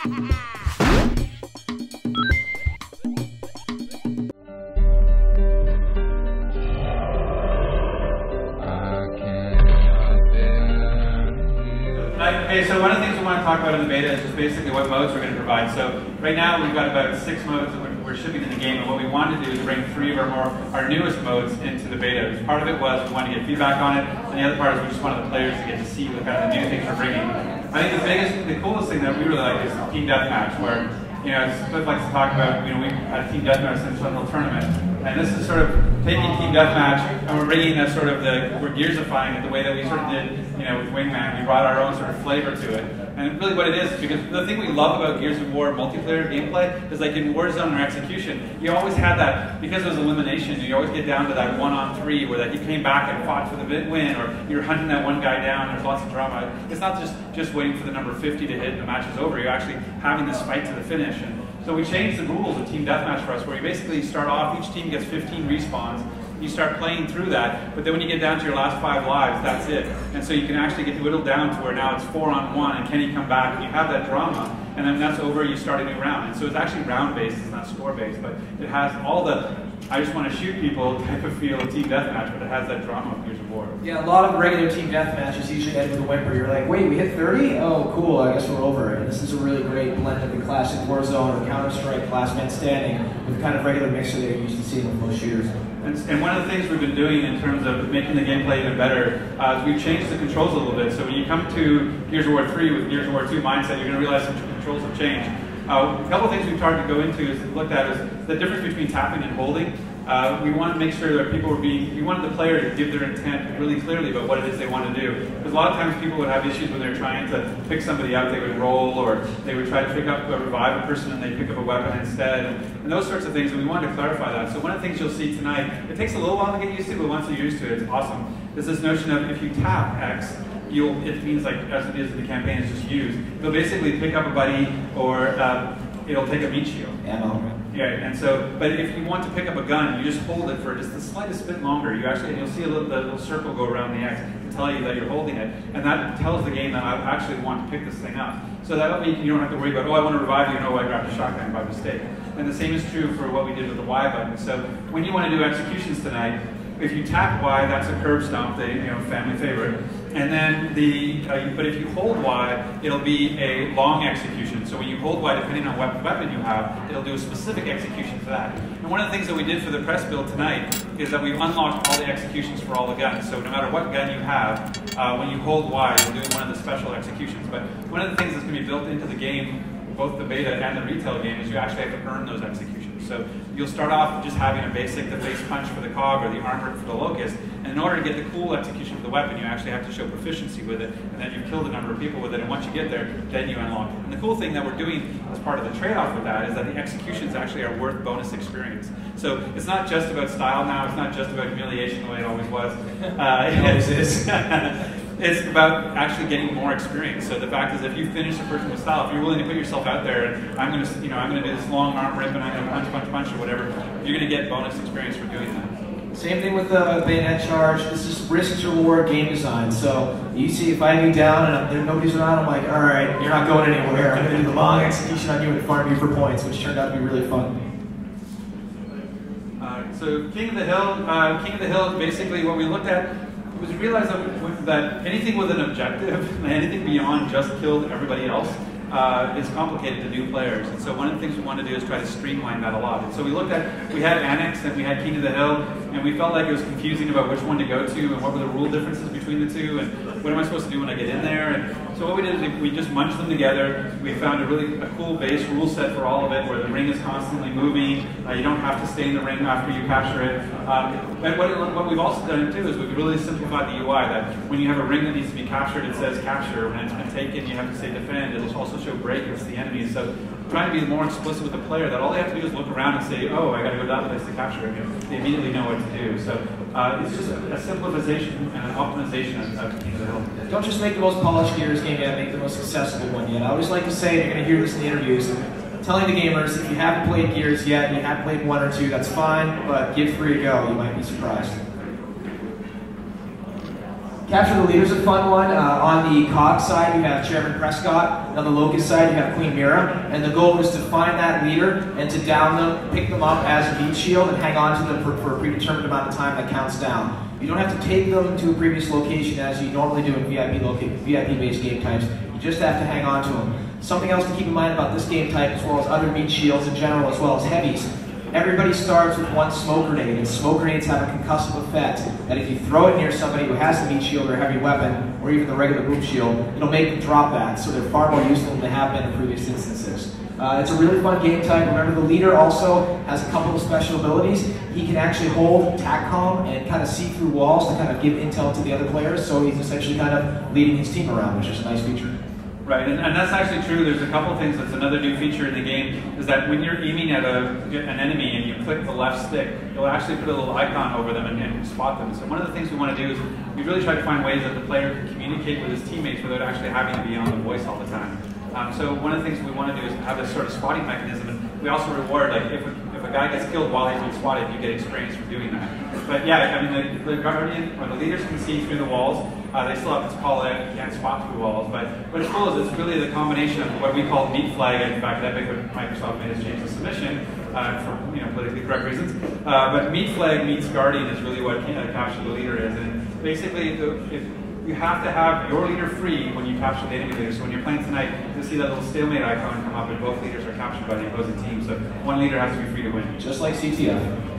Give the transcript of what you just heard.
Okay, so one of the things we want to talk about in the beta is just basically what modes we're going to provide. So right now we've got about 6 modes that we're shipping in the game, and what we wanted to do is bring 3 of our newest modes into the beta. Part of it was we wanted to get feedback on it, and the other part is we just wanted the players to get to see what kind of the new things we're bringing. I think the coolest thing that we really like is Team Deathmatch, where Cliff likes to talk about, we had a Team Deathmatch since the little tournament. And this is sort of taking Team Deathmatch and we're bringing that sort of we're Gearsifying it the way that we sort of did, with Wingman. We brought our own sort of flavor to it. And really what it is, because the thing we love about Gears of War multiplayer gameplay is like in Warzone or Execution, you always had that, because it was elimination, you always get down to that 1-on-3 where you came back and fought for the win, or you're hunting that one guy down, there's lots of drama. It's not just waiting for the number 50 to hit and the match is over, you're actually having this fight to the finish. And so we changed the rules of Team Deathmatch for us, where you basically start off, each team gets 15 respawns, you start playing through that, but then when you get down to your last 5 lives, that's it. And so you can actually get whittled down to where now it's 4-on-1, and can you come back, and you have that drama, and then that's over, you start a new round. And so it's actually round-based, it's not score-based, but it has all the, I just want to shoot people type of feel of Team Deathmatch, but it has that drama of Gears of War. Yeah, a lot of regular Team Deathmatches usually end with a whimper. You're like, wait, we hit 30? Oh, cool, I guess we're over. And this is a really great blend of the classic Warzone or Counter-Strike last man standing with the kind of regular mixer that you're used to seeing with most shooters. And one of the things we've been doing in terms of making the gameplay even better is we've changed the controls a little bit. So when you come to Gears of War 3 with Gears of War 2 mindset, you're going to realize some controls have changed. A couple of things we've tried to go into is looked at is the difference between tapping and holding. We want to make sure that people we wanted the player to give their intent really clearly about what it is they want to do. Because a lot of times people would have issues when they're trying to pick somebody up, they would roll, or they would try to revive a person and they pick up a weapon instead, and those sorts of things, and we wanted to clarify that. So one of the things you'll see tonight, it takes a little while to get used to, but once you're used to it, it's awesome. There's this notion of if you tap X, it means like, as it is in the campaign, it's just used. You'll basically pick up a buddy, or it'll take a meat shield. Yeah, and so, but if you want to pick up a gun, you just hold it for just the slightest bit longer. You'll see the little circle go around the X to tell you that you're holding it, and that tells the game that I actually want to pick this thing up. So that way you don't have to worry about, oh, I want to revive you, no, I grabbed a shotgun by mistake. And the same is true for what we did with the Y button. So when you want to do executions tonight, if you tap Y, that's a curb stomp, family favorite. And then but if you hold Y, it'll be a long execution. So when you hold Y, depending on what weapon you have, it'll do a specific execution for that. And one of the things that we did for the press build tonight is that we've unlocked all the executions for all the guns. So no matter what gun you have, when you hold Y, it'll do one of the special executions. But one of the things that's going to be built into the game, both the beta and the retail game, is you actually have to earn those executions. So you'll start off just having a basic, the face punch for the cog or the armor for the locust, and in order to get the cool execution of the weapon, you actually have to show proficiency with it, and then you've killed a number of people with it, and once you get there, then you unlock it. And the cool thing that we're doing as part of the trade-off with that is that the executions actually are worth bonus experience. So it's not just about style now, it's not just about humiliation the way it always was. It always is. It's about actually getting more experience. So the fact is, if you finish a person with style, if you're willing to put yourself out there, and I'm going to do this long arm rip, and I'm going to punch, punch, punch, or whatever, you're going to get bonus experience for doing that. Same thing with the bayonet charge. This is risk reward game design. So you see, if I get down and nobody's around, I'm like, all right, you're not going anywhere. I'm going to do the long execution on you and farm you for points, which turned out to be really fun. So King of the Hill is basically what we looked at. Was we realized that anything with an objective, anything beyond just killed everybody else, is complicated to new players. And so one of the things we want to do is try to streamline that a lot. And so we had Annex and we had King of the Hill, and we felt like it was confusing about which one to go to and what were the rule differences between the two, and what am I supposed to do when I get in there. And so what we did is we just munched them together. We found a cool base rule set for all of it, where the ring is constantly moving. You don't have to stay in the ring after you capture it. And what we've also done too is we've really simplified the UI, that when you have a ring that needs to be captured, it says capture. When it's been taken, you have to say defend. It'll also show break if it's the enemy. So trying to be more explicit with the player, that all they have to do is look around and say, oh, I got to go that place to capture it. They immediately know what to do. So it's just a simplification and an optimization of King of the Hill. Don't just make the most polished Gears game yet, make the most accessible one yet. I always like to say, and you're going to hear this in the interviews, telling the gamers, if you haven't played Gears yet, and you haven't played 1 or 2, that's fine, but give 3 a go, you might be surprised. Capture the Leader's a fun one. On the COG side, you have Chairman Prescott. And on the Locust side, you have Queen Mira. And the goal is to find that leader and to down them, pick them up as a meat shield, and hang on to them for a predetermined amount of time that counts down. You don't have to take them to a previous location as you normally do in VIP-based game types. You just have to hang on to them. Something else to keep in mind about this game type, as well as other meat shields in general, as well as heavies. Everybody starts with one smoke grenade, and smoke grenades have a concussive effect that if you throw it near somebody who has a meat shield or a heavy weapon, or even the regular boom shield, it'll make them drop that, so they're far more useful than they have been in previous instances. It's a really fun game type. Remember, the leader also has a couple of special abilities. He can actually hold TACCOM and kind of see through walls to kind of give intel to the other players, so he's essentially kind of leading his team around, which is a nice feature. Right, and that's actually true. There's a couple of things. That's another new feature in the game, is that when you're aiming at an enemy and you click the left stick, you'll actually put a little icon over them and spot them. So one of the things we want to do is we really try to find ways that the player can communicate with his teammates without actually having to be on the voice all the time. So one of the things we want to do is have this sort of spotting mechanism, and we also reward, like if a guy gets killed while he's being spotted, you get experience for doing that. But yeah, I mean, the Guardian, or the leaders can see through the walls. They still have this call out, you can't spot through walls, but what it's cool is it's really the combination of what we call meat flag. In fact, Epic and Microsoft made us change the submission for politically correct reasons. But meat flag meets Guardian is really what capture the leader is. And basically, you have to have your leader free when you capture the enemy leader. So when you're playing tonight, you'll see that little stalemate icon come up, and both leaders are captured by the opposing team. So one leader has to be free to win. Just like CTF.